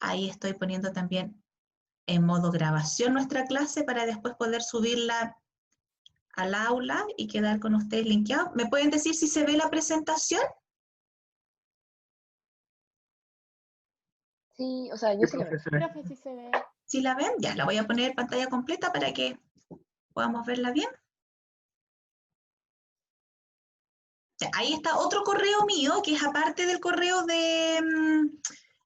Ahí estoy poniendo también en modo grabación nuestra clase para después poder subirla al aula y quedar con ustedes linkeados. ¿Me pueden decir si se ve la presentación? Sí, o sea, yo sí lo veo. Profe, sí se ve. ¿Sí la ven? Ya, la voy a poner en pantalla completa para que podamos verla bien. Ya, ahí está otro correo mío, que es aparte del correo de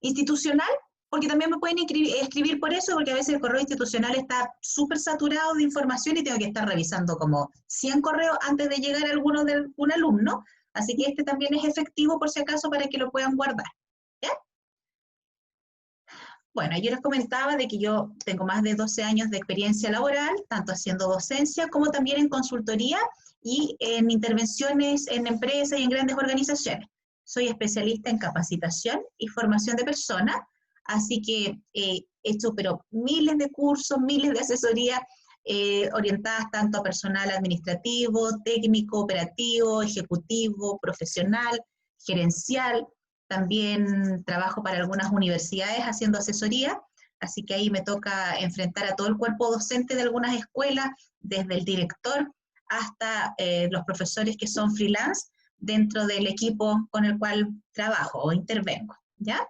institucional, porque también me pueden escribir por eso, porque a veces el correo institucional está súper saturado de información y tengo que estar revisando como 100 correos antes de llegar a alguno de un alumno, así que este también es efectivo por si acaso para que lo puedan guardar. ¿Ya? Bueno, yo les comentaba de que yo tengo más de 12 años de experiencia laboral, tanto haciendo docencia como también en consultoría y en intervenciones en empresas y en grandes organizaciones. Soy especialista en capacitación y formación de personas, así que he hecho pero miles de cursos, miles de asesorías orientadas tanto a personal administrativo, técnico, operativo, ejecutivo, profesional, gerencial. También trabajo para algunas universidades haciendo asesoría, así que ahí me toca enfrentar a todo el cuerpo docente de algunas escuelas, desde el director hasta los profesores que son freelance dentro del equipo con el cual trabajo o intervengo, ¿ya?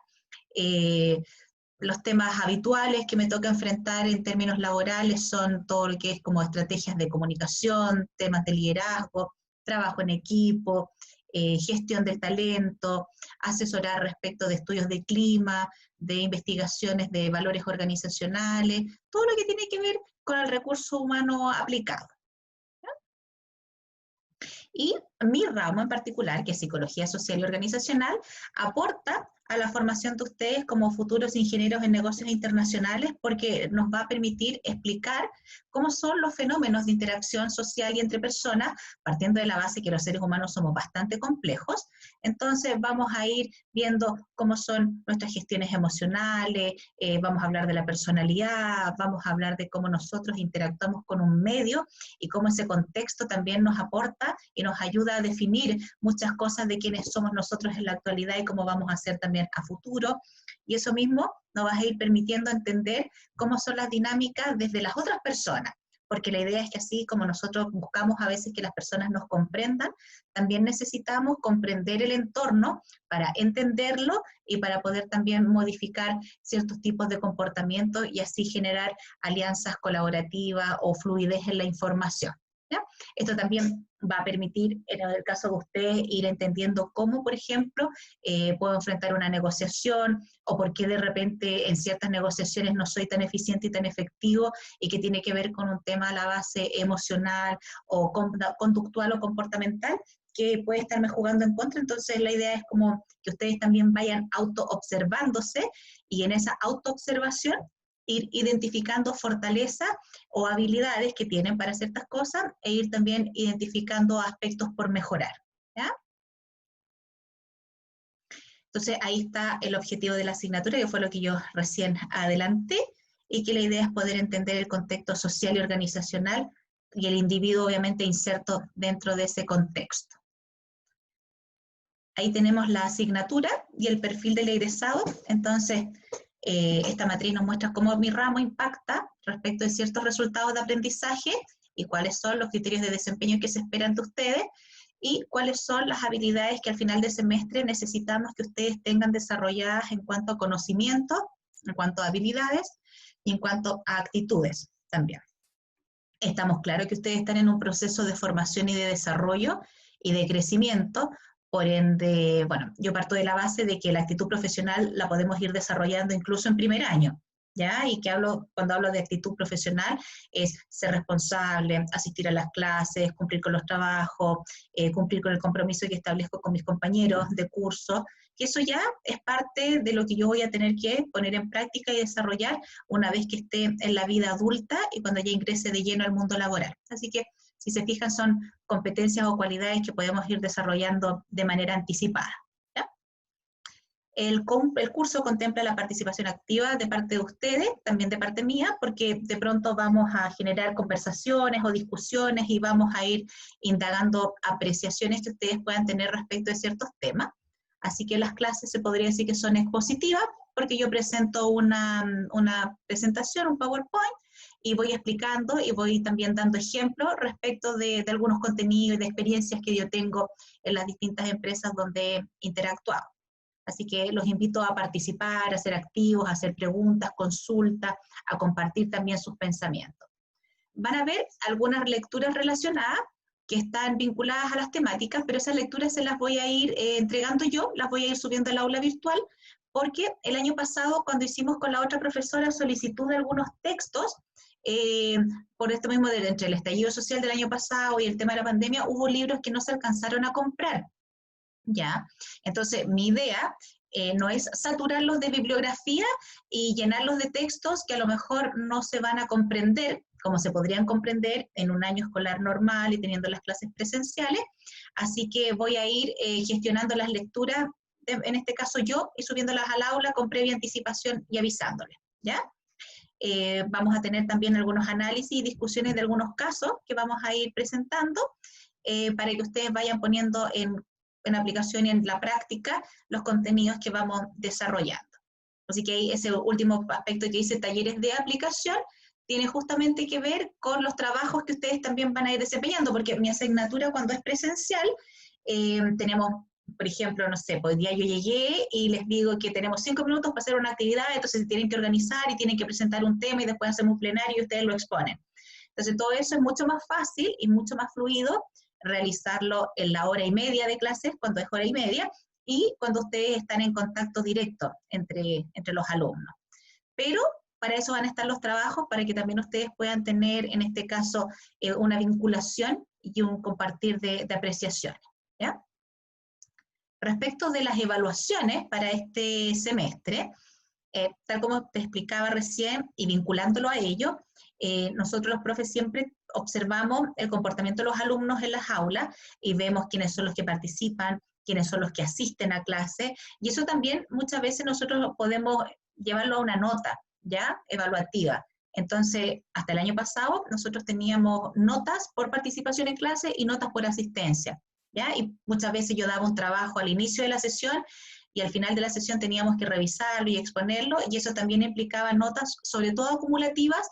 Los temas habituales que me toca enfrentar en términos laborales son todo lo que es como estrategias de comunicación, temas de liderazgo, trabajo en equipo, gestión del talento, asesorar respecto de estudios de clima, de investigaciones de valores organizacionales, todo lo que tiene que ver con el recurso humano aplicado. ¿Ya? Y mi ramo en particular, que es Psicología Social y Organizacional, aporta a la formación de ustedes como futuros ingenieros en negocios internacionales, porque nos va a permitir explicar cómo son los fenómenos de interacción social y entre personas, partiendo de la base que los seres humanos somos bastante complejos. Entonces vamos a ir viendo cómo son nuestras gestiones emocionales, vamos a hablar de la personalidad, vamos a hablar de cómo nosotros interactuamos con un medio y cómo ese contexto también nos aporta y nos ayuda a definir muchas cosas de quiénes somos nosotros en la actualidad y cómo vamos a ser también a futuro. Y eso mismo nos va a ir permitiendo entender cómo son las dinámicas desde las otras personas, porque la idea es que así como nosotros buscamos a veces que las personas nos comprendan, también necesitamos comprender el entorno para entenderlo y para poder también modificar ciertos tipos de comportamiento y así generar alianzas colaborativas o fluidez en la información. ¿Ya? Esto también va a permitir, en el caso de ustedes, ir entendiendo cómo, por ejemplo, puedo enfrentar una negociación o por qué de repente en ciertas negociaciones no soy tan eficiente y tan efectivo y que tiene que ver con un tema a la base emocional o conductual o comportamental que puede estarme jugando en contra. Entonces la idea es como que ustedes también vayan auto-observándose y en esa auto-observación ir identificando fortalezas o habilidades que tienen para ciertas cosas e ir también identificando aspectos por mejorar. ¿Ya? Entonces ahí está el objetivo de la asignatura, que fue lo que yo recién adelanté, y que la idea es poder entender el contexto social y organizacional y el individuo obviamente inserto dentro de ese contexto. Ahí tenemos la asignatura y el perfil del egresado. Entonces, esta matriz nos muestra cómo mi ramo impacta respecto de ciertos resultados de aprendizaje y cuáles son los criterios de desempeño que se esperan de ustedes y cuáles son las habilidades que al final del semestre necesitamos que ustedes tengan desarrolladas en cuanto a conocimiento, en cuanto a habilidades y en cuanto a actitudes también. Estamos claros que ustedes están en un proceso de formación y de desarrollo y de crecimiento. Por ende, bueno, yo parto de la base de que la actitud profesional la podemos ir desarrollando incluso en primer año, ¿ya? Y que cuando hablo de actitud profesional es ser responsable, asistir a las clases, cumplir con los trabajos, cumplir con el compromiso que establezco con mis compañeros de curso, que eso ya es parte de lo que yo voy a tener que poner en práctica y desarrollar una vez que esté en la vida adulta y cuando ya ingrese de lleno al mundo laboral. Así que, si se fijan, son competencias o cualidades que podemos ir desarrollando de manera anticipada. ¿Ya? El curso contempla la participación activa de parte de ustedes, también de parte mía, porque de pronto vamos a generar conversaciones o discusiones y vamos a ir indagando apreciaciones que ustedes puedan tener respecto de ciertos temas. Así que las clases se podría decir que son expositivas, porque yo presento una presentación, un PowerPoint, y voy explicando y voy también dando ejemplos respecto de algunos contenidos y de experiencias que yo tengo en las distintas empresas donde he interactuado. Así que los invito a participar, a ser activos, a hacer preguntas, consultas, a compartir también sus pensamientos. Van a ver algunas lecturas relacionadas que están vinculadas a las temáticas, pero esas lecturas se las voy a ir entregando yo, las voy a ir subiendo al aula virtual, porque el año pasado, cuando hicimos con la otra profesora solicitud de algunos textos, por esto mismo, entre el estallido social del año pasado y el tema de la pandemia, hubo libros que no se alcanzaron a comprar. ¿Ya? Entonces, mi idea no es saturarlos de bibliografía y llenarlos de textos que a lo mejor no se van a comprender, como se podrían comprender en un año escolar normal y teniendo las clases presenciales. Así que voy a ir gestionando las lecturas, en este caso yo, y subiéndolas al aula con previa anticipación y avisándoles, ¿ya? Vamos a tener también algunos análisis y discusiones de algunos casos que vamos a ir presentando para que ustedes vayan poniendo en aplicación y en la práctica los contenidos que vamos desarrollando. Así que ese último aspecto que dice talleres de aplicación tiene justamente que ver con los trabajos que ustedes también van a ir desempeñando, porque mi asignatura cuando es presencial, tenemos, por ejemplo, no sé, pues hoy día yo llegué y les digo que tenemos 5 minutos para hacer una actividad, entonces se tienen que organizar y tienen que presentar un tema y después hacemos un plenario y ustedes lo exponen. Entonces todo eso es mucho más fácil y mucho más fluido realizarlo en la hora y media de clases, cuando es hora y media, y cuando ustedes están en contacto directo entre los alumnos. Pero para eso van a estar los trabajos, para que también ustedes puedan tener, en este caso, una vinculación y un compartir de apreciaciones, ¿ya? Respecto de las evaluaciones para este semestre, tal como te explicaba recién y vinculándolo a ello, nosotros los profes siempre observamos el comportamiento de los alumnos en las aulas y vemos quiénes son los que participan, quiénes son los que asisten a clase, y eso también muchas veces nosotros podemos llevarlo a una nota, ¿ya? Evaluativa. Entonces, hasta el año pasado nosotros teníamos notas por participación en clase y notas por asistencia, ¿ya? Y muchas veces yo daba un trabajo al inicio de la sesión y al final de la sesión teníamos que revisarlo y exponerlo, y eso también implicaba notas, sobre todo acumulativas,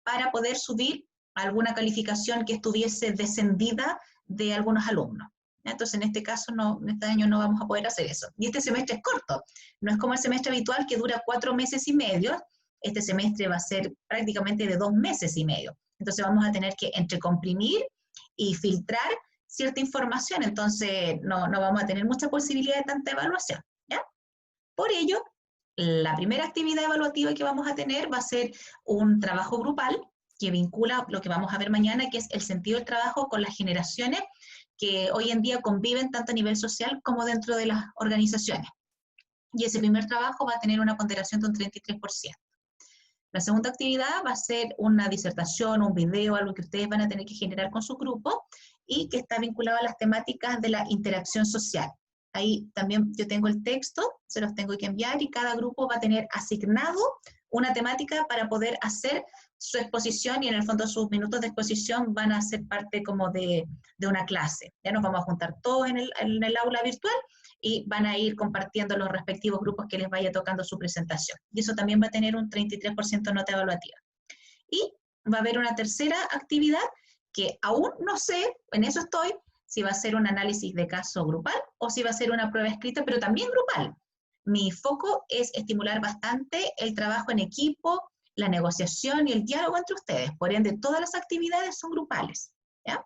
para poder subir alguna calificación que estuviese descendida de algunos alumnos. Entonces, en este caso, no, en este año no vamos a poder hacer eso. Y este semestre es corto, no es como el semestre habitual que dura 4 meses y medio, este semestre va a ser prácticamente de 2 meses y medio. Entonces vamos a tener que entrecomprimir y filtrar cierta información, entonces no vamos a tener mucha posibilidad de tanta evaluación, ¿ya? Por ello, la primera actividad evaluativa que vamos a tener va a ser un trabajo grupal que vincula lo que vamos a ver mañana, que es el sentido del trabajo con las generaciones que hoy en día conviven tanto a nivel social como dentro de las organizaciones. Y ese primer trabajo va a tener una ponderación de un 33%. La segunda actividad va a ser una disertación, un video, algo que ustedes van a tener que generar con su grupo y que está vinculado a las temáticas de la interacción social. Ahí también yo tengo el texto, se los tengo que enviar y cada grupo va a tener asignado una temática para poder hacer su exposición, y en el fondo sus minutos de exposición van a ser parte como de una clase. Ya nos vamos a juntar todos en el aula virtual y van a ir compartiendo los respectivos grupos que les vaya tocando su presentación. Y eso también va a tener un 33% nota evaluativa. Y va a haber una tercera actividad que aún no sé, en eso estoy, si va a ser un análisis de caso grupal o si va a ser una prueba escrita, pero también grupal. Mi foco es estimular bastante el trabajo en equipo, la negociación y el diálogo entre ustedes. Por ende, todas las actividades son grupales, ¿ya?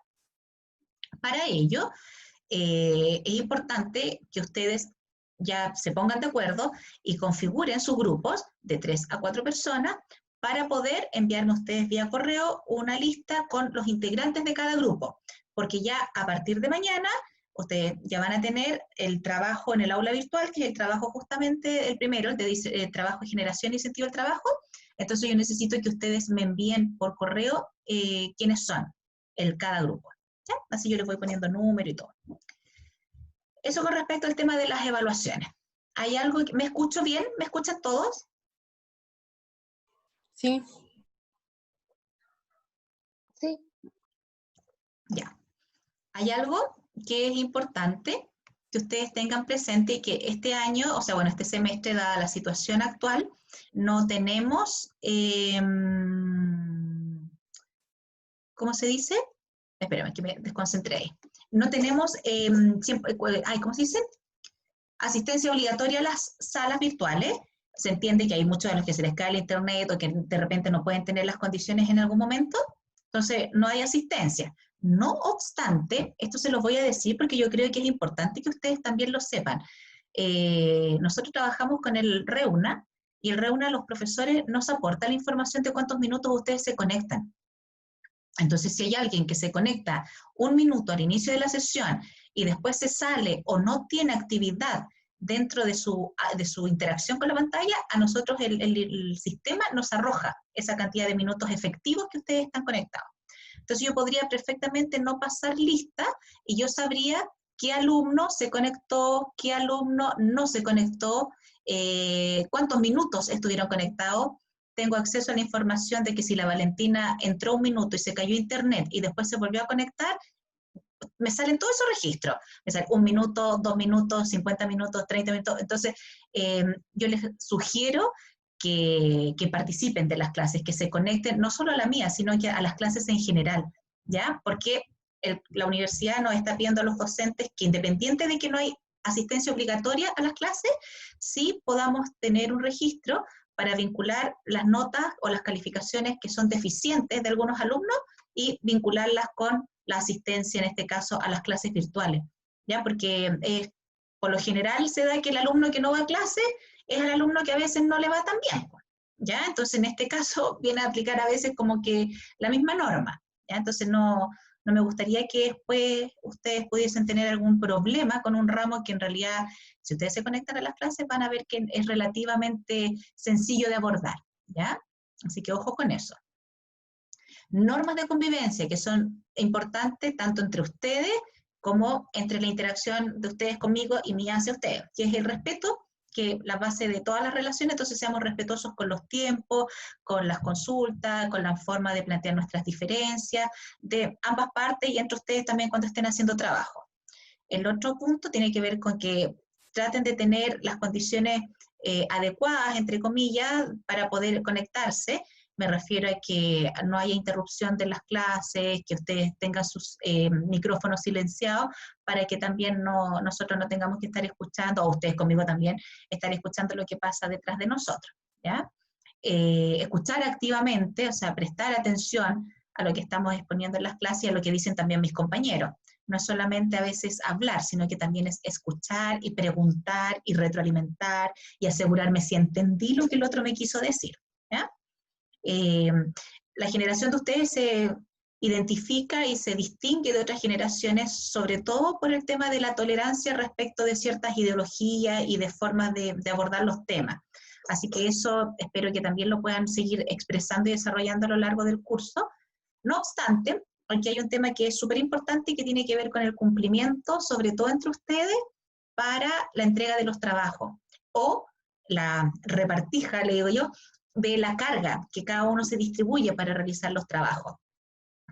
Para ello, es importante que ustedes ya se pongan de acuerdo y configuren sus grupos de 3 a 4 personas para poder enviarme ustedes vía correo una lista con los integrantes de cada grupo, porque ya a partir de mañana ustedes ya van a tener el trabajo en el aula virtual, que es el trabajo justamente el primero, el de trabajo de generación y sentido del trabajo. Entonces yo necesito que ustedes me envíen por correo quiénes son cada grupo. ¿Ya? Así yo les voy poniendo número y todo. Eso con respecto al tema de las evaluaciones. ¿Hay algo? ¿Me escucho bien? ¿Me escuchan todos? Sí. Sí. Ya. Hay algo que es importante, que ustedes tengan presente que este año, o sea, bueno, este semestre, dada la situación actual, no tenemos, ¿cómo se dice? Espérame, que me desconcentré ahí. No tenemos, ¿cómo se dice? Asistencia obligatoria a las salas virtuales. Se entiende que hay muchos de los que se les cae el internet o que de repente no pueden tener las condiciones en algún momento, entonces no hay asistencia. No obstante, esto se los voy a decir porque yo creo que es importante que ustedes también lo sepan. Nosotros trabajamos con el REUNA y el REUNA, los profesores nos aporta la información de cuántos minutos ustedes se conectan. Entonces, si hay alguien que se conecta 1 minuto al inicio de la sesión y después se sale o no tiene actividad dentro de su interacción con la pantalla, a nosotros el sistema nos arroja esa cantidad de minutos efectivos que ustedes están conectados. Entonces yo podría perfectamente no pasar lista y yo sabría qué alumno se conectó, qué alumno no se conectó, cuántos minutos estuvieron conectados. Tengo acceso a la información de que si la Valentina entró 1 minuto y se cayó internet y después se volvió a conectar, me salen todos esos registros. Me salen 1 minuto, 2 minutos, 50 minutos, 30 minutos. Entonces, yo les sugiero que participen de las clases, que se conecten no solo a la mía, sino que a las clases en general, ¿ya? Porque la universidad nos está pidiendo a los docentes que, independiente de que no hay asistencia obligatoria a las clases, sí podamos tener un registro para vincular las notas o las calificaciones que son deficientes de algunos alumnos y vincularlas con la asistencia, en este caso, a las clases virtuales, ¿ya? Porque por lo general se da que el alumno que no va a clase es el alumno que a veces no le va tan bien, ¿ya? Entonces, en este caso, viene a aplicar a veces como que la misma norma, ¿ya? Entonces, no me gustaría que después ustedes pudiesen tener algún problema con un ramo que en realidad, si ustedes se conectan a las clases, van a ver que es relativamente sencillo de abordar, ¿ya? Así que ojo con eso. Normas de convivencia que son importantes tanto entre ustedes como entre la interacción de ustedes conmigo y mía hacia ustedes, que es el respeto, que es la base de todas las relaciones. Entonces seamos respetuosos con los tiempos, con las consultas, con la forma de plantear nuestras diferencias, de ambas partes y entre ustedes también cuando estén haciendo trabajo. El otro punto tiene que ver con que traten de tener las condiciones adecuadas, entre comillas, para poder conectarse. Me refiero a que no haya interrupción de las clases, que ustedes tengan sus micrófonos silenciados, para que también nosotros no tengamos que estar escuchando, o ustedes conmigo también, estar escuchando lo que pasa detrás de nosotros, ¿ya? Escuchar activamente, o sea, prestar atención a lo que estamos exponiendo en las clases y a lo que dicen también mis compañeros. No es solamente a veces hablar, sino que también es escuchar y preguntar y retroalimentar y asegurarme si entendí lo que el otro me quiso decir, ¿ya? La generación de ustedes se identifica y se distingue de otras generaciones, sobre todo por el tema de la tolerancia respecto de ciertas ideologías y de formas de abordar los temas. Así que eso espero que también lo puedan seguir expresando y desarrollando a lo largo del curso. No obstante, aquí hay un tema que es súper importante y que tiene que ver con el cumplimiento, sobre todo entre ustedes, para la entrega de los trabajos, o la repartija, le digo yo, de la carga que cada uno se distribuye para realizar los trabajos.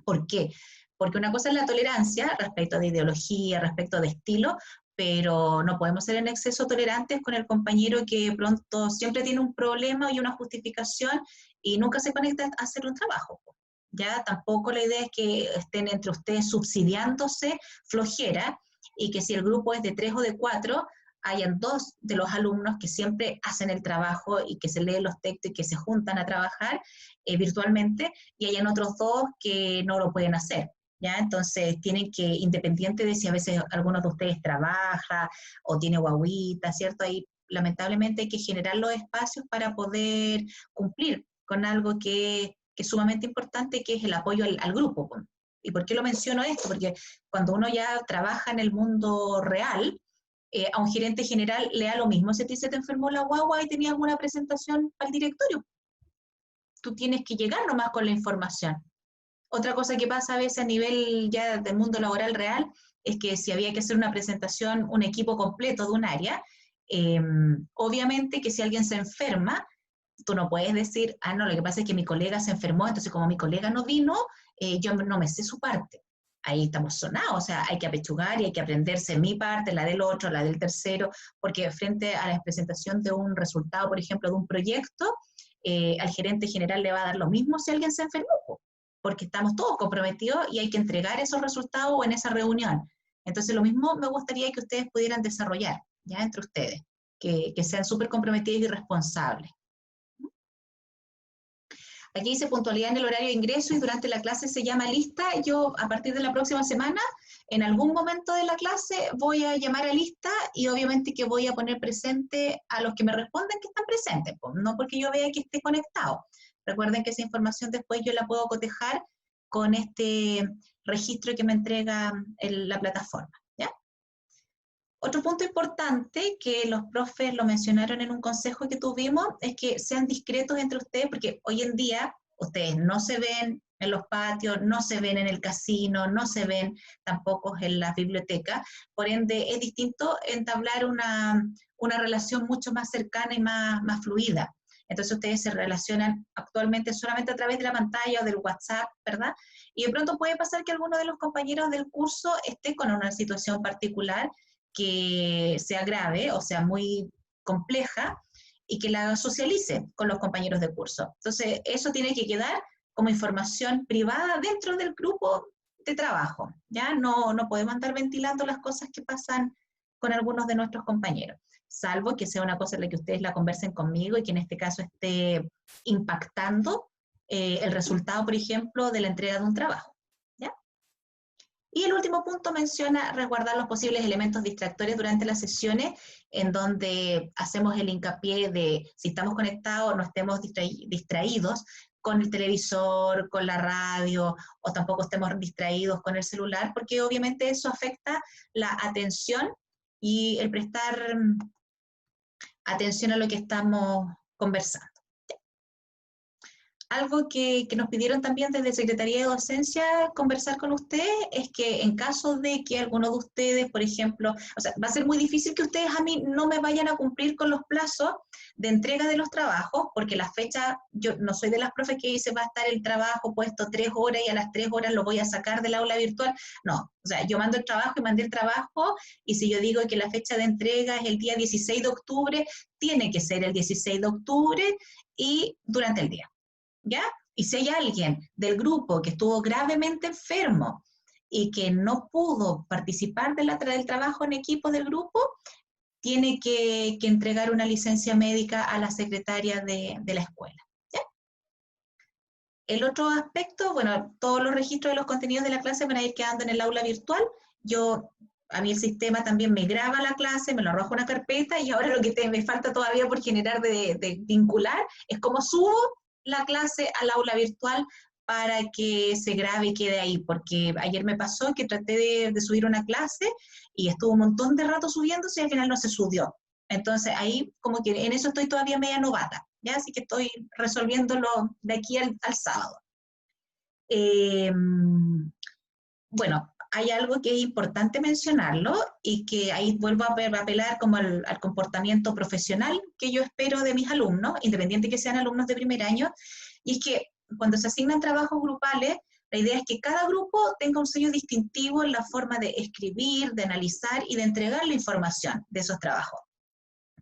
¿Por qué? Porque una cosa es la tolerancia respecto de ideología, respecto de estilo, pero no podemos ser en exceso tolerantes con el compañero que pronto siempre tiene un problema y una justificación y nunca se conecta a hacer un trabajo. Ya tampoco la idea es que estén entre ustedes subsidiándose flojera y que si el grupo es de 3 o de 4, hayan 2 de los alumnos que siempre hacen el trabajo y que se leen los textos y que se juntan a trabajar virtualmente, y hayan otros 2 que no lo pueden hacer, ¿ya? Entonces tienen que, independiente de si a veces algunos de ustedes trabaja o tiene guaguita, ¿cierto? Ahí lamentablemente hay que generar los espacios para poder cumplir con algo que es sumamente importante, que es el apoyo al grupo. ¿Y por qué lo menciono esto? Porque cuando uno ya trabaja en el mundo real, a un gerente general le da lo mismo si a ti se te enfermó la guagua y tenías una presentación para el directorio. Tú tienes que llegar nomás con la información. Otra cosa que pasa a veces a nivel ya del mundo laboral real es que si había que hacer una presentación, un equipo completo de un área, obviamente que si alguien se enferma, tú no puedes decir, no, lo que pasa es que mi colega se enfermó, entonces como mi colega no vino, yo no me sé su parte. ahí estamos sonados, o sea, hay que apechugar y hay que aprenderse mi parte, la del otro, la del tercero, porque frente a la presentación de un resultado, por ejemplo, de un proyecto, al gerente general le va a dar lo mismo si alguien se enfermó, porque estamos todos comprometidos y hay que entregar esos resultados en esa reunión. Entonces, lo mismo me gustaría que ustedes pudieran desarrollar, ya entre ustedes, que sean súper comprometidos y responsables. Aquí dice puntualidad en el horario de ingreso y durante la clase se llama lista. Yo a partir de la próxima semana, en algún momento de la clase, voy a llamar a lista y obviamente que voy a poner presente a los que me responden que están presentes, pues, no porque yo vea que esté conectado. Recuerden que esa información después yo la puedo cotejar con este registro que me entrega la plataforma. ¿Ya? Otro punto importante que los profes lo mencionaron en un consejo que tuvimos es que sean discretos entre ustedes, porque hoy en día ustedes no se ven en los patios, no se ven en el casino, no se ven tampoco en las bibliotecas, por ende es distinto entablar una relación mucho más cercana y más fluida. Entonces ustedes se relacionan actualmente solamente a través de la pantalla o del WhatsApp, ¿verdad? Y de pronto puede pasar que alguno de los compañeros del curso esté con una situación particular que sea grave o sea muy compleja y que la socialice con los compañeros de curso. Entonces, eso tiene que quedar como información privada dentro del grupo de trabajo. ¿Ya? No podemos andar ventilando las cosas que pasan con algunos de nuestros compañeros, salvo que sea una cosa en la que ustedes la conversen conmigo y que en este caso esté impactando el resultado, por ejemplo, de la entrega de un trabajo. Y el último punto menciona resguardar los posibles elementos distractores durante las sesiones, en donde hacemos el hincapié de si estamos conectados, no estemos distraídos con el televisor, con la radio, o tampoco estemos distraídos con el celular, porque obviamente eso afecta la atención y el prestar atención a lo que estamos conversando. Algo que nos pidieron también desde Secretaría de Docencia conversar con ustedes es que en caso de que alguno de ustedes, por ejemplo, o sea, va a ser muy difícil que ustedes a mí no me vayan a cumplir con los plazos de entrega de los trabajos, porque la fecha, yo no soy de las profes que dice va a estar el trabajo puesto 3 horas y a las 3 horas lo voy a sacar del aula virtual. No, o sea, yo mando el trabajo y mandé el trabajo, y si yo digo que la fecha de entrega es el día 16 de octubre, tiene que ser el 16 de octubre y durante el día. ¿Ya? Y si hay alguien del grupo que estuvo gravemente enfermo y que no pudo participar del trabajo en equipo del grupo, tiene que entregar una licencia médica a la secretaria de la escuela. ¿Ya? El otro aspecto, bueno, todos los registros de los contenidos de la clase van a ir quedando en el aula virtual. A mí el sistema también me graba la clase, me lo arroja una carpeta, y ahora lo que me falta todavía por generar de vincular es cómo subo la clase al aula virtual para que se grabe y quede ahí, porque ayer me pasó que traté de subir una clase y estuvo un montón de rato subiéndose y al final no se subió. Entonces ahí como que en eso estoy todavía media novata, ¿ya? Así que estoy resolviéndolo de aquí al sábado. Bueno, hay algo que es importante mencionarlo y que ahí vuelvo a apelar como al comportamiento profesional que yo espero de mis alumnos, independiente que sean alumnos de primer año, y es que cuando se asignan trabajos grupales, la idea es que cada grupo tenga un sello distintivo en la forma de escribir, de analizar y de entregar la información de esos trabajos.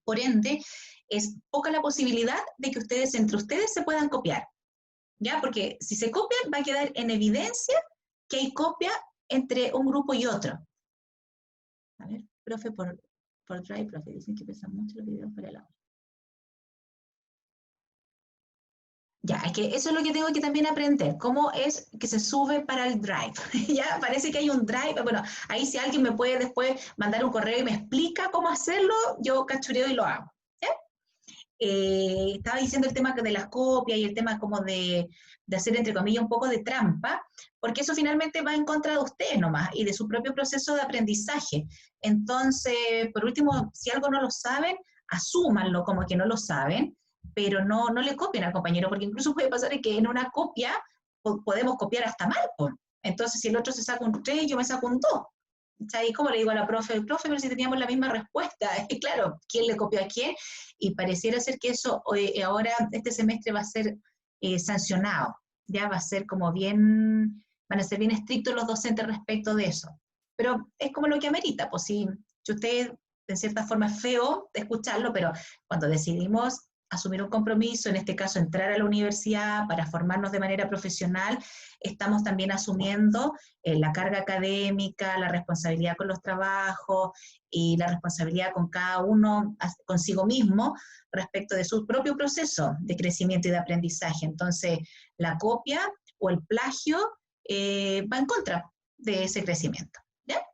Por ende, es poca la posibilidad de que entre ustedes se puedan copiar, ¿ya? Porque si se copian va a quedar en evidencia que hay copia entre un grupo y otro. A ver, profe, por Drive, profe, dicen que pesan mucho los videos para el aula. Ya, es que eso es lo que tengo que también aprender, cómo es que se sube para el Drive. Ya, parece que hay un Drive, bueno, ahí si alguien me puede después mandar un correo y me explica cómo hacerlo, yo cachureo y lo hago. ¿Ya? Estaba diciendo el tema de las copias y el tema como de hacer, entre comillas, un poco de trampa, porque eso finalmente va en contra de ustedes nomás y de su propio proceso de aprendizaje. Entonces, por último, si algo no lo saben, asúmanlo como que no lo saben, pero no le copien al compañero, porque incluso puede pasar que en una copia podemos copiar hasta mal. Entonces, si el otro se saca un 3, yo me saco un 2. ¿Y cómo le digo a la profe, pero si teníamos la misma respuesta? Claro, ¿quién le copió a quién? Y pareciera ser que eso ahora, este semestre va a ser sancionado, ya va a ser como bien van a ser bien estrictos los docentes respecto de eso. Pero es como lo que amerita, pues si usted, en cierta forma es feo de escucharlo, pero cuando decidimos asumir un compromiso, en este caso entrar a la universidad para formarnos de manera profesional, estamos también asumiendo la carga académica, la responsabilidad con los trabajos y la responsabilidad con cada uno, consigo mismo, respecto de su propio proceso de crecimiento y de aprendizaje. Entonces, la copia o el plagio va en contra de ese crecimiento. ¿Ya?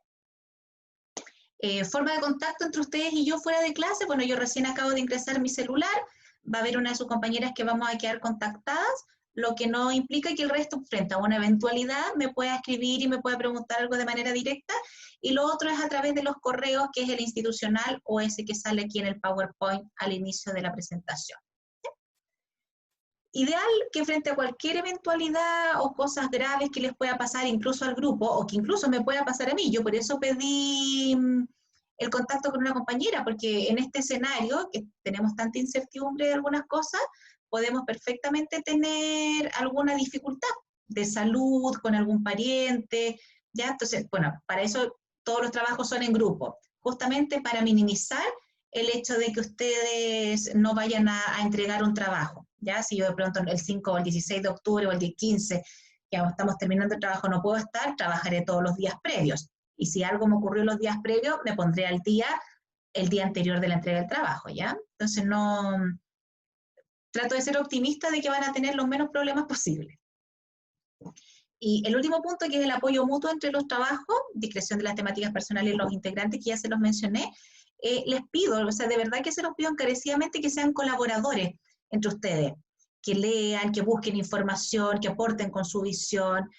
Forma de contacto entre ustedes y yo fuera de clase, bueno, yo recién acabo de ingresar mi celular, va a haber una de sus compañeras que vamos a quedar contactadas, lo que no implica que el resto, frente a una eventualidad, me pueda escribir y me pueda preguntar algo de manera directa, y lo otro es a través de los correos, que es el institucional o ese que sale aquí en el PowerPoint al inicio de la presentación. Ideal que frente a cualquier eventualidad o cosas graves que les pueda pasar incluso al grupo, o que incluso me pueda pasar a mí, yo por eso pedí el contacto con una compañera, porque en este escenario, que tenemos tanta incertidumbre de algunas cosas, podemos perfectamente tener alguna dificultad de salud con algún pariente, ¿ya? Entonces, bueno, para eso todos los trabajos son en grupo, justamente para minimizar el hecho de que ustedes no vayan a entregar un trabajo, ¿ya? Si yo de pronto el 5 o el 16 de octubre o el día 15, que estamos terminando el trabajo, no puedo estar, trabajaré todos los días previos. Y si algo me ocurrió los días previos, me pondré al día el día anterior de la entrega del trabajo, ¿ya? Entonces no, trato de ser optimista de que van a tener los menos problemas posibles. Y el último punto, que es el apoyo mutuo entre los trabajos, discreción de las temáticas personales de los integrantes, que ya se los mencioné, les pido, o sea, de verdad que se los pido encarecidamente que sean colaboradores entre ustedes, que lean, que busquen información, que aporten con su visión.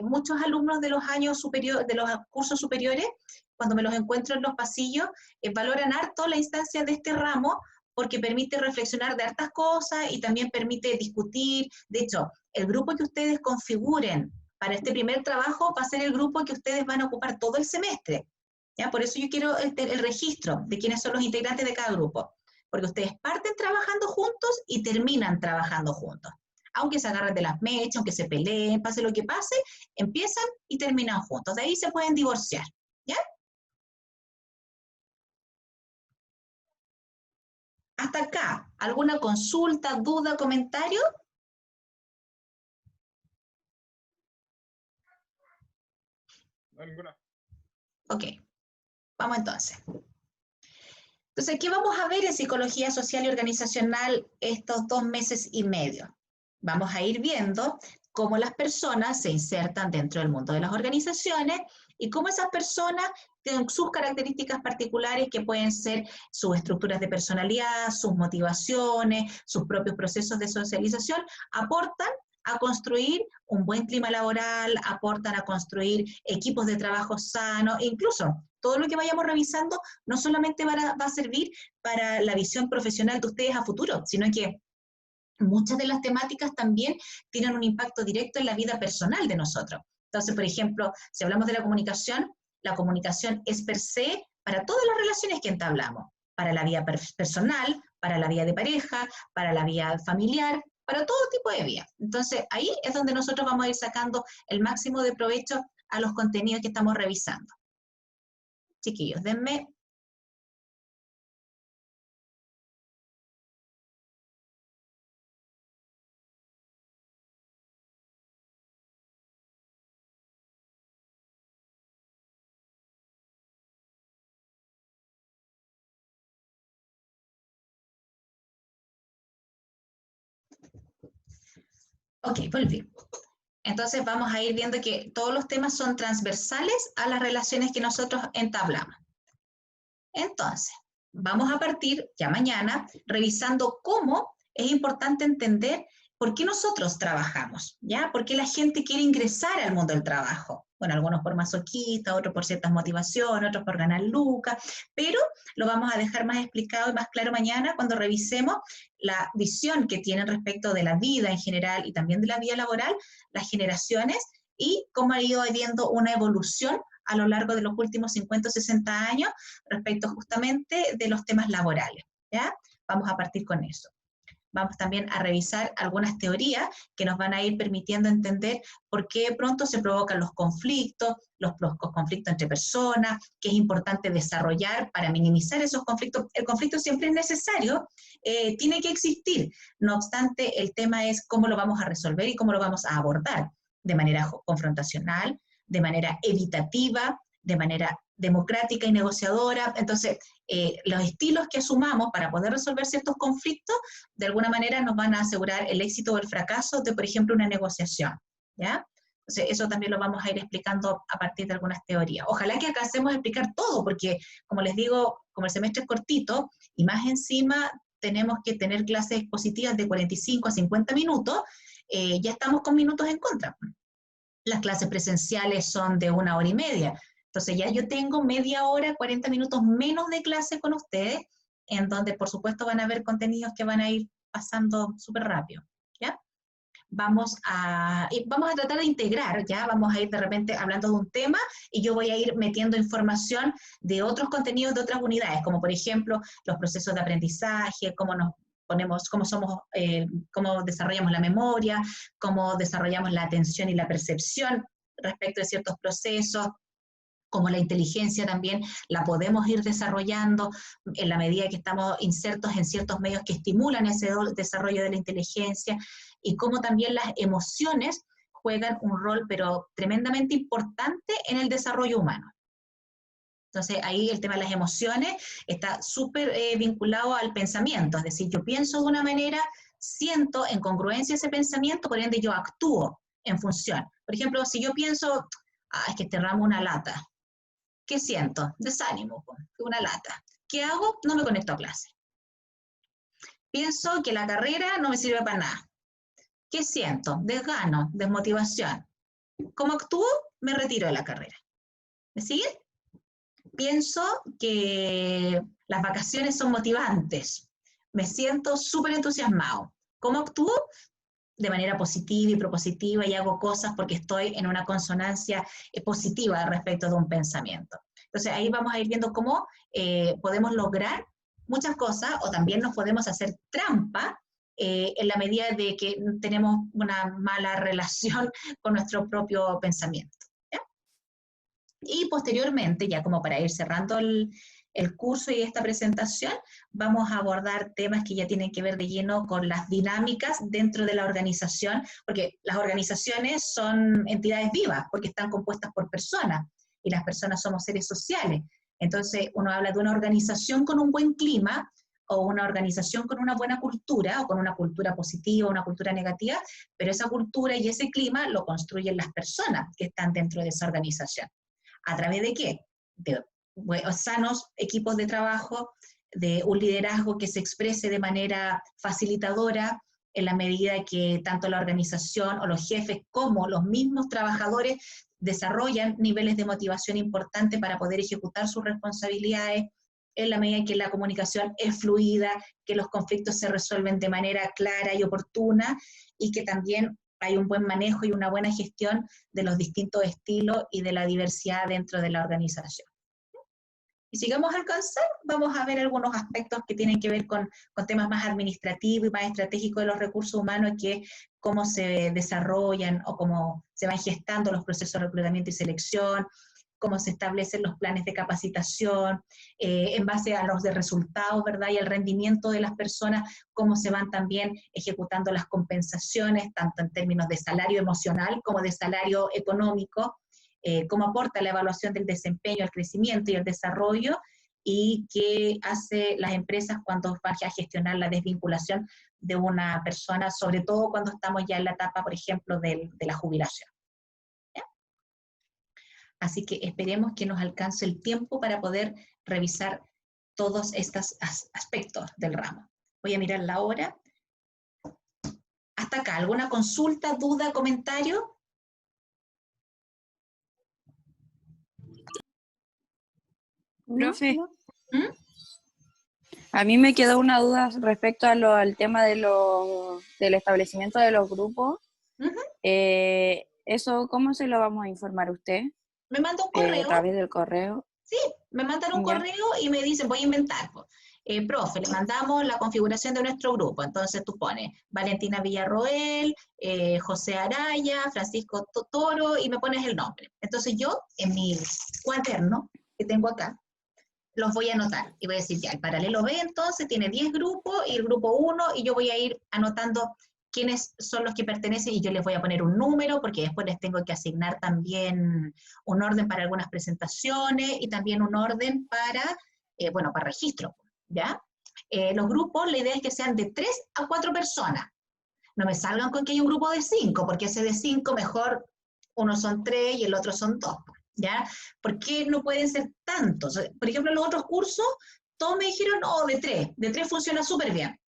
Muchos alumnos de los años superiores, de los cursos superiores, cuando me los encuentro en los pasillos, valoran harto la instancia de este ramo, porque permite reflexionar de hartas cosas y también permite discutir. De hecho, el grupo que ustedes configuren para este primer trabajo va a ser el grupo que ustedes van a ocupar todo el semestre. ¿Ya? Por eso yo quiero el registro de quiénes son los integrantes de cada grupo, porque ustedes parten trabajando juntos y terminan trabajando juntos. Aunque se agarren de las mechas, aunque se peleen, pase lo que pase, empiezan y terminan juntos. De ahí se pueden divorciar. ¿Ya? Hasta acá, ¿alguna consulta, duda, comentario? No, ninguna. Ok, vamos entonces. Entonces, ¿qué vamos a ver en psicología social y organizacional estos 2 meses y medio? Vamos a ir viendo cómo las personas se insertan dentro del mundo de las organizaciones y cómo esas personas tienen sus características particulares, que pueden ser sus estructuras de personalidad, sus motivaciones, sus propios procesos de socialización, aportan a construir un buen clima laboral, aportan a construir equipos de trabajo sanos, e incluso todo lo que vayamos revisando no solamente va a servir para la visión profesional de ustedes a futuro, sino que muchas de las temáticas también tienen un impacto directo en la vida personal de nosotros. Entonces, por ejemplo, si hablamos de la comunicación es per se para todas las relaciones que entablamos, para la vida personal, para la vida de pareja, para la vida familiar, para todo tipo de vida. Entonces, ahí es donde nosotros vamos a ir sacando el máximo de provecho a los contenidos que estamos revisando. Chiquillos, denme. Ok, volví. Entonces vamos a ir viendo que todos los temas son transversales a las relaciones que nosotros entablamos. Entonces, vamos a partir ya mañana revisando cómo es importante entender por qué nosotros trabajamos, ¿ya? ¿Por qué la gente quiere ingresar al mundo del trabajo? Bueno, algunos por masoquista, otros por ciertas motivaciones, otros por ganar lucas, pero lo vamos a dejar más explicado y más claro mañana cuando revisemos la visión que tienen respecto de la vida en general y también de la vida laboral, las generaciones, y cómo ha ido habiendo una evolución a lo largo de los últimos 50 o 60 años respecto justamente de los temas laborales, ¿ya? Vamos a partir con eso. Vamos también a revisar algunas teorías que nos van a ir permitiendo entender por qué pronto se provocan los conflictos entre personas, que es importante desarrollar para minimizar esos conflictos. El conflicto siempre es necesario, tiene que existir. No obstante, el tema es cómo lo vamos a resolver y cómo lo vamos a abordar, de manera confrontacional, de manera evitativa, de manera democrática y negociadora. Entonces, los estilos que asumamos para poder resolver ciertos conflictos, de alguna manera nos van a asegurar el éxito o el fracaso de, por ejemplo, una negociación, ¿ya? Entonces, eso también lo vamos a ir explicando a partir de algunas teorías. Ojalá que alcancemos a explicar todo, porque, como les digo, como el semestre es cortito, y más encima tenemos que tener clases expositivas de 45 a 50 minutos, ya estamos con minutos en contra. Las clases presenciales son de 1 hora y media. Entonces ya yo tengo media hora, 40 minutos menos de clase con ustedes, en donde por supuesto van a haber contenidos que van a ir pasando súper rápido, ¿ya? Vamos a tratar de integrar, ¿ya? Vamos a ir de repente hablando de un tema y yo voy a ir metiendo información de otros contenidos de otras unidades, como por ejemplo los procesos de aprendizaje, cómo nos ponemos, cómo desarrollamos la memoria, cómo desarrollamos la atención y la percepción respecto de ciertos procesos, como la inteligencia también la podemos ir desarrollando en la medida que estamos insertos en ciertos medios que estimulan ese desarrollo de la inteligencia, y cómo también las emociones juegan un rol pero tremendamente importante en el desarrollo humano. Entonces ahí el tema de las emociones está súper vinculado al pensamiento, es decir, yo pienso de una manera, siento en congruencia ese pensamiento, por ende yo actúo en función. Por ejemplo, si yo pienso, es que este ramo una lata, ¿qué siento? Desánimo, una lata. ¿Qué hago? No me conecto a clase. Pienso que la carrera no me sirve para nada. ¿Qué siento? Desgano, desmotivación. ¿Cómo actúo? Me retiro de la carrera. ¿Me siguen? Pienso que las vacaciones son motivantes. Me siento súper entusiasmado. ¿Cómo actúo? De manera positiva y propositiva, y hago cosas porque estoy en una consonancia positiva respecto de un pensamiento. Entonces ahí vamos a ir viendo cómo podemos lograr muchas cosas, o también nos podemos hacer trampa en la medida de que tenemos una mala relación con nuestro propio pensamiento, ¿ya? Y posteriormente, ya como para ir cerrando el curso y esta presentación, vamos a abordar temas que ya tienen que ver de lleno con las dinámicas dentro de la organización, porque las organizaciones son entidades vivas, porque están compuestas por personas, y las personas somos seres sociales. Entonces, uno habla de una organización con un buen clima, o una organización con una buena cultura, o con una cultura positiva, una cultura negativa, pero esa cultura y ese clima lo construyen las personas que están dentro de esa organización. ¿A través de qué? De sanos equipos de trabajo, de un liderazgo que se exprese de manera facilitadora, en la medida que tanto la organización o los jefes como los mismos trabajadores desarrollan niveles de motivación importantes para poder ejecutar sus responsabilidades, en la medida que la comunicación es fluida, que los conflictos se resuelven de manera clara y oportuna, y que también hay un buen manejo y una buena gestión de los distintos estilos y de la diversidad dentro de la organización. Y si vamos a alcanzar, vamos a ver algunos aspectos que tienen que ver con temas más administrativos y más estratégicos de los recursos humanos, que es cómo se desarrollan o cómo se van gestando los procesos de reclutamiento y selección, cómo se establecen los planes de capacitación, en base a los de resultados, ¿verdad? Y el rendimiento de las personas, cómo se van también ejecutando las compensaciones, tanto en términos de salario emocional como de salario económico, cómo aporta la evaluación del desempeño, el crecimiento y el desarrollo, y qué hace las empresas cuando van a gestionar la desvinculación de una persona, sobre todo cuando estamos ya en la etapa, por ejemplo, de la jubilación. ¿Ya? Así que esperemos que nos alcance el tiempo para poder revisar todos estos aspectos del ramo. Voy a mirar la hora. Hasta acá, ¿alguna consulta, duda, comentario? Profe, ¿Mm? a mí me quedó una duda respecto al tema del establecimiento de los grupos. ¿Eso cómo se lo vamos a informar a usted? Me manda un correo. A través del correo. Sí, me mandan un ¿Ya? correo y me dicen, voy a inventar, profe, le mandamos la configuración de nuestro grupo. Entonces tú pones Valentina Villarroel, José Araya, Francisco Toro y me pones el nombre. Entonces yo en mi cuaderno que tengo acá, los voy a anotar y voy a decir, ya, el paralelo B entonces tiene 10 grupos y el grupo 1 y yo voy a ir anotando quiénes son los que pertenecen y yo les voy a poner un número porque después les tengo que asignar también un orden para algunas presentaciones y también un orden para, bueno, para registro, ¿ya? Los grupos, la idea es que sean de 3 a 4 personas. No me salgan con que hay un grupo de 5, porque ese de 5 mejor uno son 3 y el otro son 2, ¿ya? ¿Por qué no pueden ser tantos? Por ejemplo, en los otros cursos, todos me dijeron, no, de 3 funciona súper bien.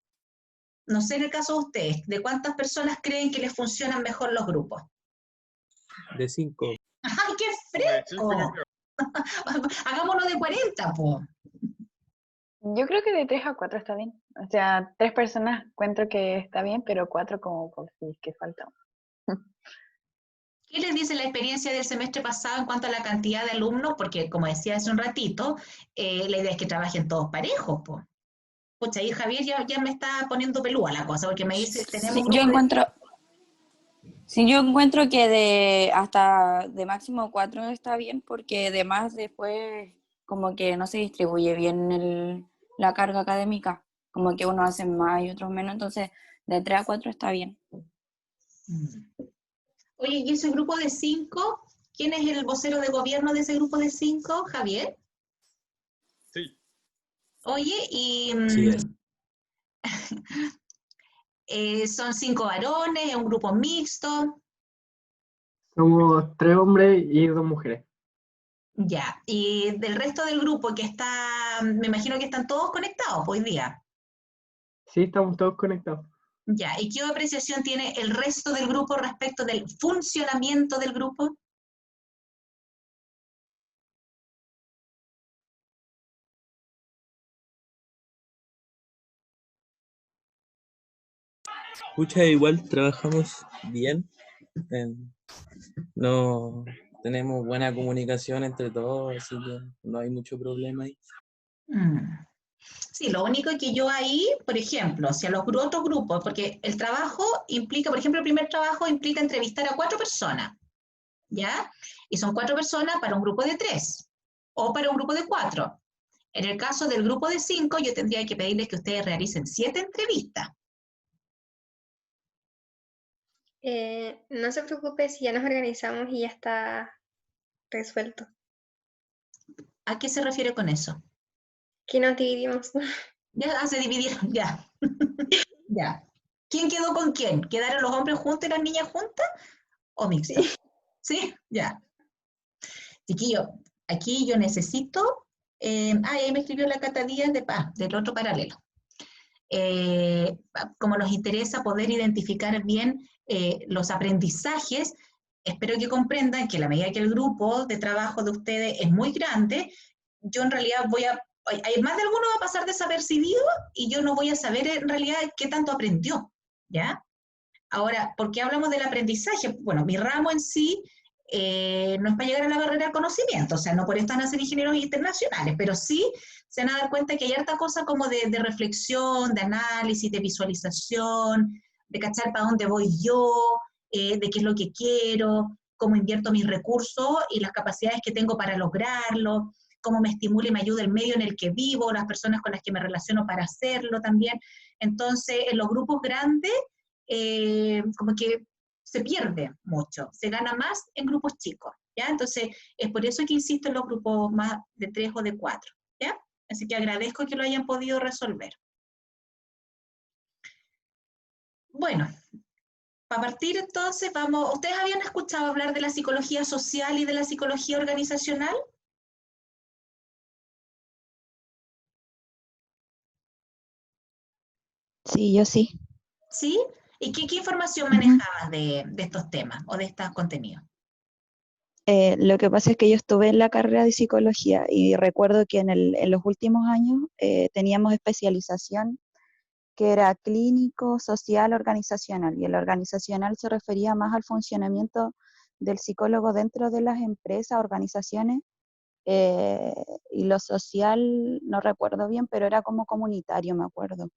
No sé en el caso de ustedes, ¿de cuántas personas creen que les funcionan mejor los grupos? De 5. ¡Ay, qué De 5 yo fresco! creo. Hagámonos de 40, po. Yo creo que de 3 a 4 está bien. O sea, 3 personas encuentro que está bien, pero 4 como por si es que falta. ¿Qué les dice la experiencia del semestre pasado en cuanto a la cantidad de alumnos? Porque, como decía hace un ratito, la idea es que trabajen todos parejos, po. Pucha, ahí Javier ya me está poniendo pelúa la cosa, porque me dice, tenemos Sí, un grupo yo encuentro que de hasta de máximo 4 está bien, porque además después como que no se distribuye bien la carga académica, como que unos hacen más y otros menos, entonces de 3 a 4 está bien. Oye, ¿y ese grupo de 5? ¿Quién es el vocero de gobierno de ese grupo de 5? Javier. Sí. Oye, y Sí es. son 5 varones, es un grupo mixto. Somos 3 hombres y 2 mujeres. Ya, y del resto del grupo que está, me imagino que están todos conectados hoy día. Sí, estamos todos conectados. Ya, ¿y qué apreciación tiene el resto del grupo respecto del funcionamiento del grupo? Pucha, igual trabajamos bien. No tenemos buena comunicación entre todos, así que no hay mucho problema ahí. Sí, lo único que yo ahí, por ejemplo, si a los otros grupos, porque el trabajo implica, por ejemplo, el primer trabajo implica entrevistar a 4 personas, ¿ya? Y son 4 personas para un grupo de 3 o para un grupo de 4. En el caso del grupo de 5, yo tendría que pedirles que ustedes realicen 7 entrevistas. No se preocupe si ya nos organizamos y ya está resuelto. ¿A qué se refiere con eso? Que nos dividimos. Ya se dividieron, ya. Ya. ¿Quién quedó con quién? ¿Quedaron los hombres juntos y las niñas juntas? ¿O mixto? Sí. ¿Sí? Ya. Chiquillo, aquí yo necesito. Ahí me escribió la Cata Díaz del otro paralelo. Como nos interesa poder identificar bien los aprendizajes, espero que comprendan que a la medida que el grupo de trabajo de ustedes es muy grande, yo en realidad hay más de alguno va a pasar desapercibido y yo no voy a saber en realidad qué tanto aprendió, ¿ya? Ahora, ¿por qué hablamos del aprendizaje? Bueno, mi ramo en sí no es para llegar a la barrera del conocimiento, o sea, no por esto van a ser ingenieros internacionales, pero sí se van a dar cuenta que hay harta cosa como de reflexión, de análisis, de visualización, de cachar para dónde voy yo, de qué es lo que quiero, cómo invierto mis recursos y las capacidades que tengo para lograrlo, cómo me estimula y me ayuda el medio en el que vivo, las personas con las que me relaciono para hacerlo también. Entonces, en los grupos grandes, como que se pierde mucho, se gana más en grupos chicos, ¿ya? Entonces, es por eso que insisto en los grupos más de 3 o de 4, ¿ya? Así que agradezco que lo hayan podido resolver. Bueno, para partir entonces, vamos, ¿ustedes habían escuchado hablar de la psicología social y de la psicología organizacional? Sí, yo sí. ¿Sí? ¿Y qué información Ujú. manejabas de estos temas o de estos contenidos? Lo que pasa es que yo estuve en la carrera de psicología y recuerdo que en los últimos años teníamos especialización que era clínico, social, organizacional. Y el organizacional se refería más al funcionamiento del psicólogo dentro de las empresas, organizaciones, Y lo social, no recuerdo bien, pero era como comunitario, me acuerdo.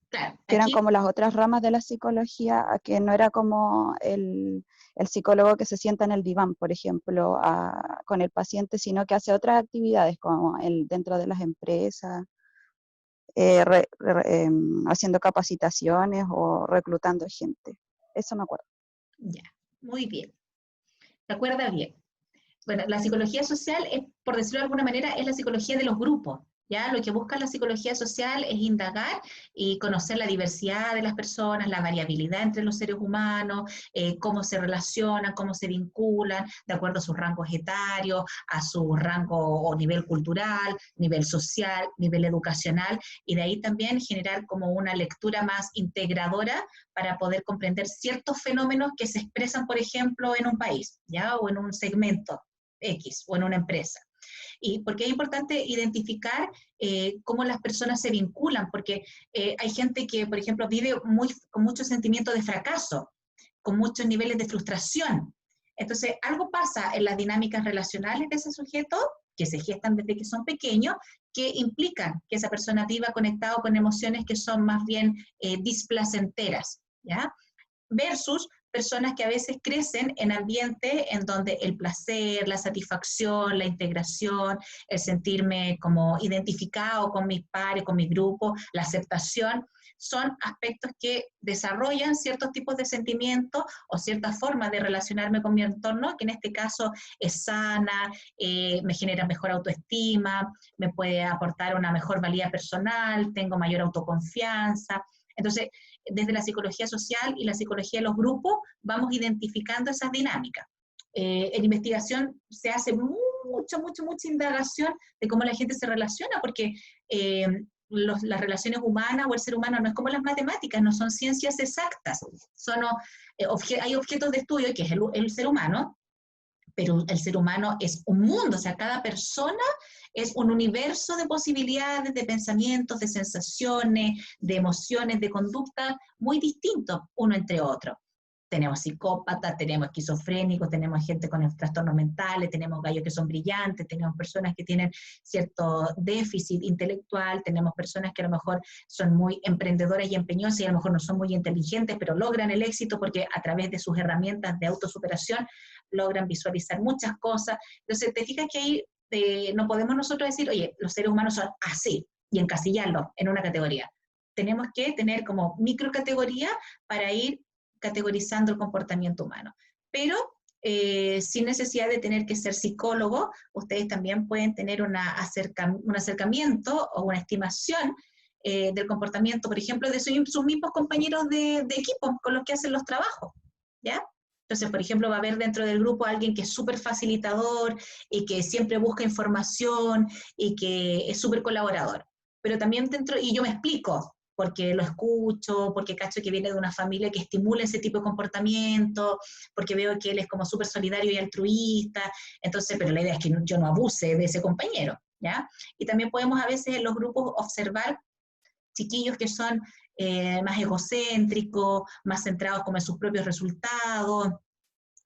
Claro, Que eran aquí, como las otras ramas de la psicología, que no era como el psicólogo que se sienta en el diván, por ejemplo, con el paciente, sino que hace otras actividades, como dentro de las empresas, haciendo capacitaciones o reclutando gente. Eso me acuerdo. ya, muy bien. ¿Recuerda bien? Bueno, la psicología social, es, por decirlo de alguna manera, es la psicología de los grupos. ¿Ya? Lo que busca la psicología social es indagar y conocer la diversidad de las personas, la variabilidad entre los seres humanos, cómo se relacionan, cómo se vinculan, de acuerdo a sus rangos etarios, a su rango o nivel cultural, nivel social, nivel educacional, y de ahí también generar como una lectura más integradora para poder comprender ciertos fenómenos que se expresan, por ejemplo, en un país, ¿ya? O en un segmento X, o en una empresa. Y porque es importante identificar cómo las personas se vinculan, porque hay gente que, por ejemplo, vive con mucho sentimiento de fracaso, con muchos niveles de frustración. Entonces, algo pasa en las dinámicas relacionales de ese sujeto, que se gestan desde que son pequeños, que implican que esa persona viva conectado con emociones que son más bien displacenteras, ¿ya? Versus personas que a veces crecen en ambientes en donde el placer, la satisfacción, la integración, el sentirme como identificado con mis pares, con mi grupo, la aceptación, son aspectos que desarrollan ciertos tipos de sentimientos o ciertas formas de relacionarme con mi entorno, que en este caso es sana, me genera mejor autoestima, me puede aportar una mejor valía personal, tengo mayor autoconfianza. Entonces, desde la psicología social y la psicología de los grupos, vamos identificando esas dinámicas. En investigación se hace mucha indagación de cómo la gente se relaciona, porque las relaciones humanas o el ser humano no es como las matemáticas, no son ciencias exactas, hay objetos de estudio que es el ser humano, pero el ser humano es un mundo, o sea, cada persona es un universo de posibilidades, de pensamientos, de sensaciones, de emociones, de conducta muy distintos uno entre otro. Tenemos psicópatas, tenemos esquizofrénicos, tenemos gente con trastornos mentales, tenemos gallos que son brillantes, tenemos personas que tienen cierto déficit intelectual, tenemos personas que a lo mejor son muy emprendedoras y empeñosas y a lo mejor no son muy inteligentes, pero logran el éxito porque a través de sus herramientas de autosuperación logran visualizar muchas cosas. Entonces, te fijas que ahí no podemos nosotros decir, oye, los seres humanos son así, y encasillarlos en una categoría. Tenemos que tener como microcategoría para ir categorizando el comportamiento humano. Pero sin necesidad de tener que ser psicólogo, ustedes también pueden tener un acercamiento o una estimación del comportamiento, por ejemplo, de sus mismos compañeros de equipo con los que hacen los trabajos, ¿ya? Entonces, por ejemplo, va a haber dentro del grupo alguien que es súper facilitador y que siempre busca información y que es súper colaborador. Pero también y yo me explico, porque lo escucho, porque cacho que viene de una familia que estimula ese tipo de comportamiento, porque veo que él es como súper solidario y altruista, entonces, pero la idea es que yo no abuse de ese compañero, ¿ya? Y también podemos a veces en los grupos observar chiquillos que son más egocéntricos, más centrados como en sus propios resultados,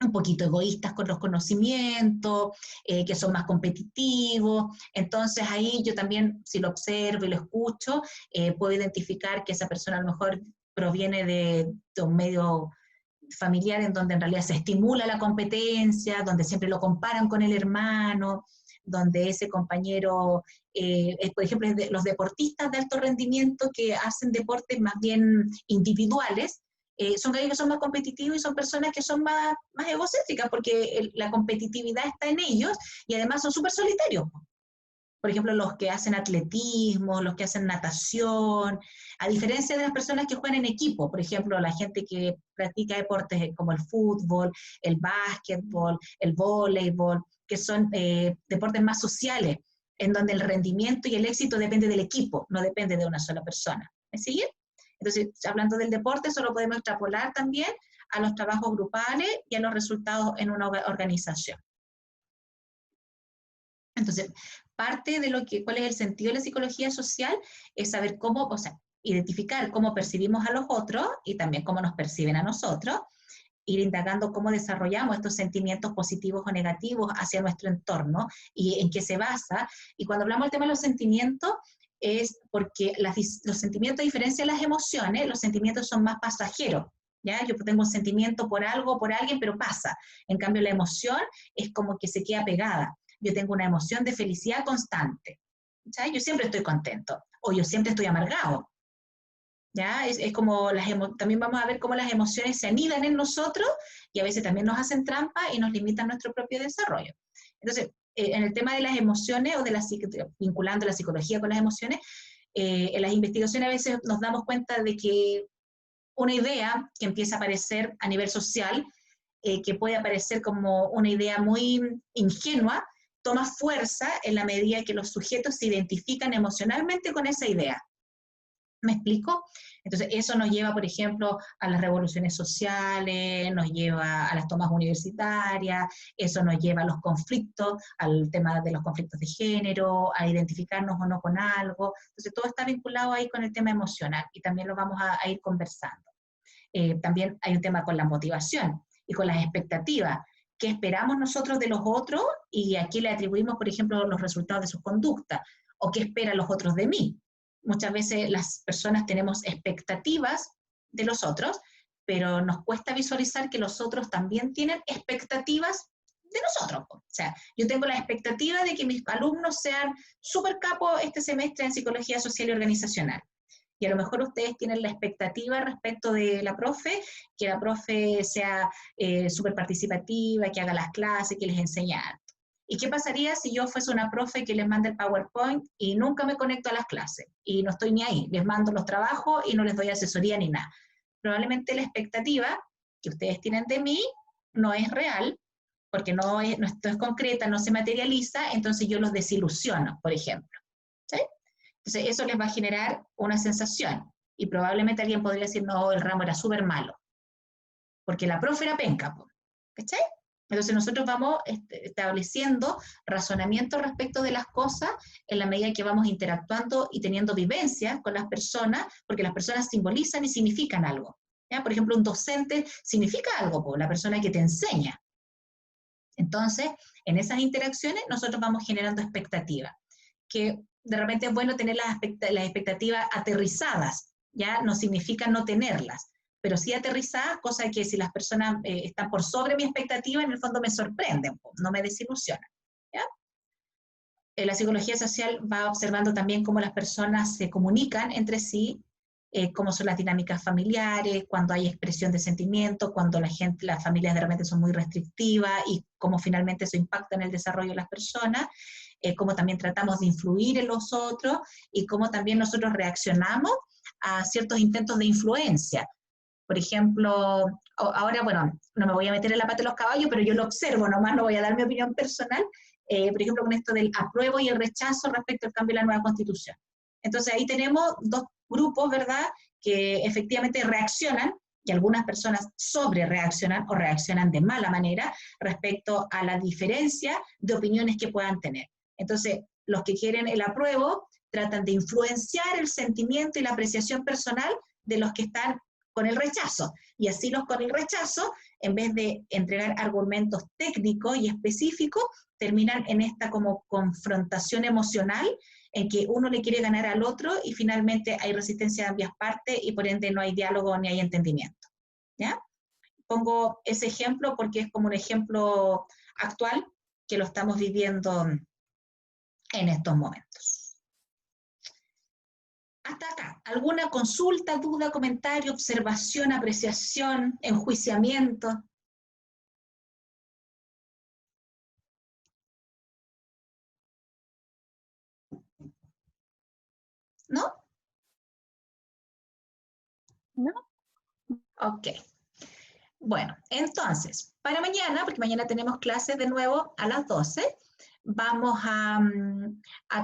un poquito egoístas con los conocimientos, que son más competitivos. Entonces ahí yo también, si lo observo y lo escucho, puedo identificar que esa persona a lo mejor proviene de un medio familiar en donde en realidad se estimula la competencia, donde siempre lo comparan con el hermano, donde ese compañero, por ejemplo, los deportistas de alto rendimiento que hacen deportes más bien individuales, son aquellos que son más competitivos y son personas que son más egocéntricas, porque la competitividad está en ellos y además son súper solitarios. Por ejemplo, los que hacen atletismo, los que hacen natación, a diferencia de las personas que juegan en equipo, por ejemplo, la gente que practica deportes como el fútbol, el básquetbol, el voleibol, que son deportes más sociales, en donde el rendimiento y el éxito depende del equipo, no depende de una sola persona. ¿Me sigue? Entonces, hablando del deporte, eso lo podemos extrapolar también a los trabajos grupales y a los resultados en una organización. Entonces, parte de cuál es el sentido de la psicología social es saber cómo, o sea, identificar cómo percibimos a los otros y también cómo nos perciben a nosotros, ir indagando cómo desarrollamos estos sentimientos positivos o negativos hacia nuestro entorno y en qué se basa. Y cuando hablamos del tema de los sentimientos, es porque los sentimientos, a diferencia de las emociones, los sentimientos son más pasajeros. ¿Ya? Yo tengo un sentimiento por algo, por alguien, pero pasa. En cambio, la emoción es como que se queda pegada. Yo tengo una emoción de felicidad constante. ¿Ya? Yo siempre estoy contento, o yo siempre estoy amargado. ¿Ya? Es como también vamos a ver cómo las emociones se anidan en nosotros y a veces también nos hacen trampa y nos limitan nuestro propio desarrollo. Entonces, en el tema de las emociones, o vinculando la psicología con las emociones, en las investigaciones a veces nos damos cuenta de que una idea que empieza a aparecer a nivel social, que puede aparecer como una idea muy ingenua, toma fuerza en la medida que los sujetos se identifican emocionalmente con esa idea. ¿Me explico? Entonces, eso nos lleva, por ejemplo, a las revoluciones sociales, nos lleva a las tomas universitarias, eso nos lleva a los conflictos, al tema de los conflictos de género, a identificarnos o no con algo. Entonces, todo está vinculado ahí con el tema emocional y también lo vamos a ir conversando. También hay un tema con la motivación y con las expectativas. ¿Qué esperamos nosotros de los otros y a qué le atribuimos, por ejemplo, los resultados de sus conductas? ¿O qué esperan los otros de mí? Muchas veces las personas tenemos expectativas de los otros, pero nos cuesta visualizar que los otros también tienen expectativas de nosotros. O sea, yo tengo la expectativa de que mis alumnos sean súper capos este semestre en psicología social y organizacional. Y a lo mejor ustedes tienen la expectativa respecto de la profe, que la profe sea súper participativa, que haga las clases, que les enseñe algo. ¿Y qué pasaría si yo fuese una profe que les manda el PowerPoint y nunca me conecto a las clases? Y no estoy ni ahí, les mando los trabajos y no les doy asesoría ni nada. Probablemente la expectativa que ustedes tienen de mí no es real, porque no es concreta, no se materializa, entonces yo los desilusiono, por ejemplo. ¿Sí? Entonces eso les va a generar una sensación. Y probablemente alguien podría decir, no, el ramo era súper malo, porque la profe era penca, ¿cachai? Entonces nosotros vamos estableciendo razonamiento respecto de las cosas en la medida que vamos interactuando y teniendo vivencias con las personas, porque las personas simbolizan y significan algo. ¿Ya? Por ejemplo, un docente significa algo, la persona que te enseña. Entonces, en esas interacciones nosotros vamos generando expectativas, que de repente es bueno tener las expectativas aterrizadas, ¿ya? No significa no tenerlas, pero sí aterrizadas, cosa que si las personas están por sobre mi expectativa, en el fondo me sorprenden, no me desilusionan. ¿Ya? La psicología social va observando también cómo las personas se comunican entre sí, cómo son las dinámicas familiares, cuando hay expresión de sentimientos, cuando las familias de repente son muy restrictivas y cómo finalmente eso impacta en el desarrollo de las personas, cómo también tratamos de influir en los otros y cómo también nosotros reaccionamos a ciertos intentos de influencia. Por ejemplo, ahora, bueno, no me voy a meter en la pata de los caballos, pero yo lo observo, nomás no voy a dar mi opinión personal, por ejemplo, con esto del apruebo y el rechazo respecto al cambio de la nueva Constitución. Entonces ahí tenemos dos grupos, ¿verdad?, que efectivamente reaccionan, y algunas personas sobre reaccionan o reaccionan de mala manera respecto a la diferencia de opiniones que puedan tener. Entonces, los que quieren el apruebo tratan de influenciar el sentimiento y la apreciación personal de los que están con el rechazo, y así los con el rechazo, en vez de entregar argumentos técnicos y específicos, terminan en esta como confrontación emocional, en que uno le quiere ganar al otro y finalmente hay resistencia de ambas partes y por ende no hay diálogo ni hay entendimiento. ¿Ya? Pongo ese ejemplo porque es como un ejemplo actual que lo estamos viviendo en estos momentos. Hasta acá, ¿alguna consulta, duda, comentario, observación, apreciación, enjuiciamiento? ¿No? No. Ok. Bueno, entonces, para mañana, porque mañana tenemos clases de nuevo a las 12, vamos a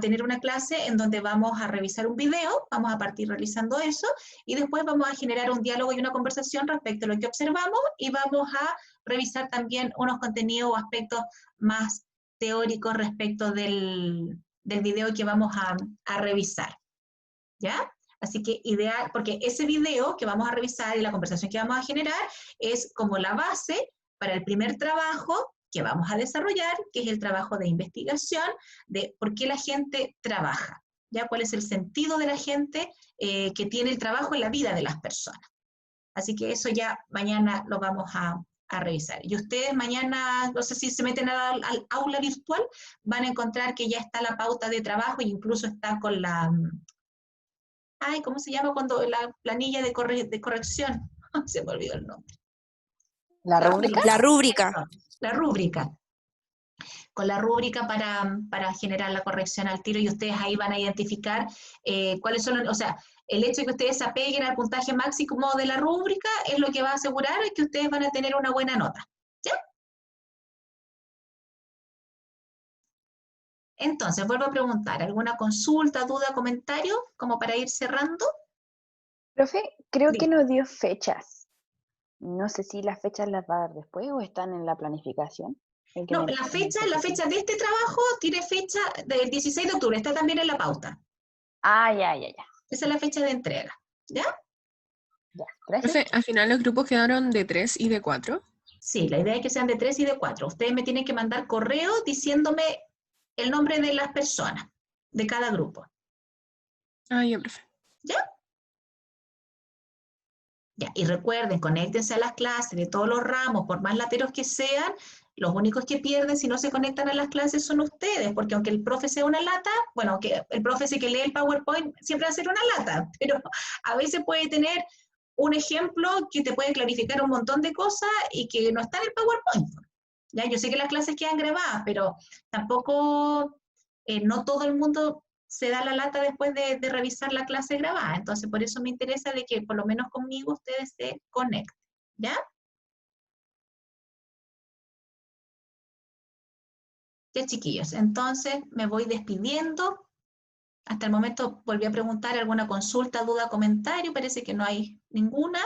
tener una clase en donde vamos a revisar un video, vamos a partir realizando eso, y después vamos a generar un diálogo y una conversación respecto a lo que observamos, y vamos a revisar también unos contenidos o aspectos más teóricos respecto del video que vamos a revisar. ¿Ya? Así que ideal, porque ese video que vamos a revisar y la conversación que vamos a generar es como la base para el primer trabajo que vamos a desarrollar, que es el trabajo de investigación de por qué la gente trabaja, ¿ya? ¿Cuál es el sentido de la gente que tiene el trabajo en la vida de las personas? Así que eso ya mañana lo vamos a revisar. Y ustedes mañana, no sé si se meten al aula virtual, van a encontrar que ya está la pauta de trabajo e incluso está con la... Ay, ¿cómo se llama cuando la planilla de corrección? Se me olvidó el nombre. ¿La rúbrica? La rúbrica. La rúbrica. Con la rúbrica para generar la corrección al tiro y ustedes ahí van a identificar cuáles son, o sea, el hecho de que ustedes se apeguen al puntaje máximo de la rúbrica es lo que va a asegurar que ustedes van a tener una buena nota. ¿Ya? Entonces, vuelvo a preguntar, ¿alguna consulta, duda, comentario como para ir cerrando? Profe, creo que Diga. nos dio fechas. No sé si las fechas las va a dar después o están en la planificación. No, la fecha de este trabajo tiene fecha del 16 de octubre, está también en la pauta. Ah, ya. Esa es la fecha de entrega. ¿Ya? Ya. ¿13? Profe, al final los grupos quedaron de 3 y de 4. Sí, la idea es que sean de 3 y de 4. Ustedes me tienen que mandar correo diciéndome el nombre de las personas, de cada grupo. Ah, ya, profe. ¿Ya? Ya, y recuerden, conéctense a las clases de todos los ramos, por más lateros que sean, los únicos que pierden si no se conectan a las clases son ustedes, porque aunque el profe sea una lata, bueno, aunque el profe sí que lee el PowerPoint siempre va a ser una lata, pero a veces puede tener un ejemplo que te puede clarificar un montón de cosas y que no está en el PowerPoint. ¿Ya? Yo sé que las clases quedan grabadas, pero tampoco, no todo el mundo se da la lata después de revisar la clase grabada. Entonces, por eso me interesa de que por lo menos conmigo ustedes se conecten. ¿Ya? Ya, chiquillos. Entonces, me voy despidiendo. Hasta el momento volví a preguntar alguna consulta, duda, comentario. Parece que no hay ninguna.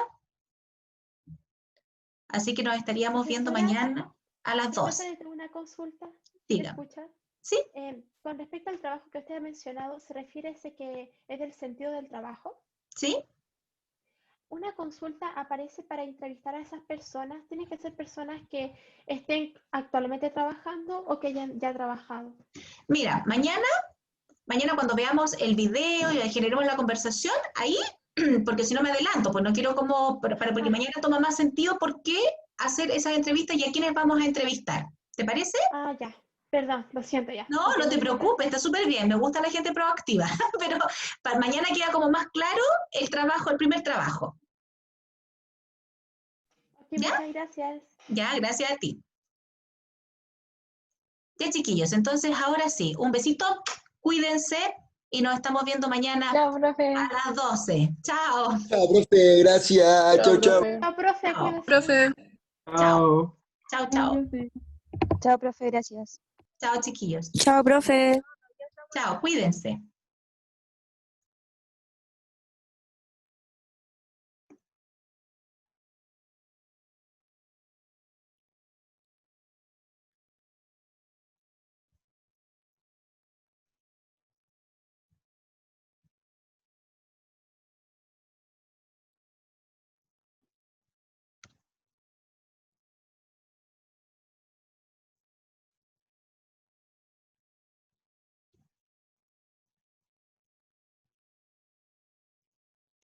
Así que nos estaríamos viendo mañana a las 12. Tengo una consulta. ¿Me Diga. escucha? ¿Sí? Con respecto al trabajo que usted ha mencionado, ¿se refiere a ese que es del sentido del trabajo? ¿Sí? ¿Una consulta aparece para entrevistar a esas personas? ¿Tienen que ser personas que estén actualmente trabajando o que ya han trabajado? Mira, mañana cuando veamos el video y generemos la conversación, ahí, porque si no me adelanto, pues no quiero como, porque mañana toma más sentido por qué hacer esas entrevistas y a quiénes vamos a entrevistar. ¿Te parece? Ah, ya. Perdón, lo siento ya. No, no te preocupes, está súper bien, me gusta la gente proactiva, pero para mañana queda como más claro el trabajo, el primer trabajo. Ok, ¿Ya? muchas gracias. Ya, gracias a ti. Ya, chiquillos, entonces ahora sí, un besito, cuídense y nos estamos viendo mañana Chao, profe. a las 12. Chao. Chao, profe, gracias. Chao, chao. Chao, profe, Chao. cuídese. Profe. Chao. Chao, chao. Chao, profe, gracias. Chao, chiquillos. Chao, profe. Chao, cuídense.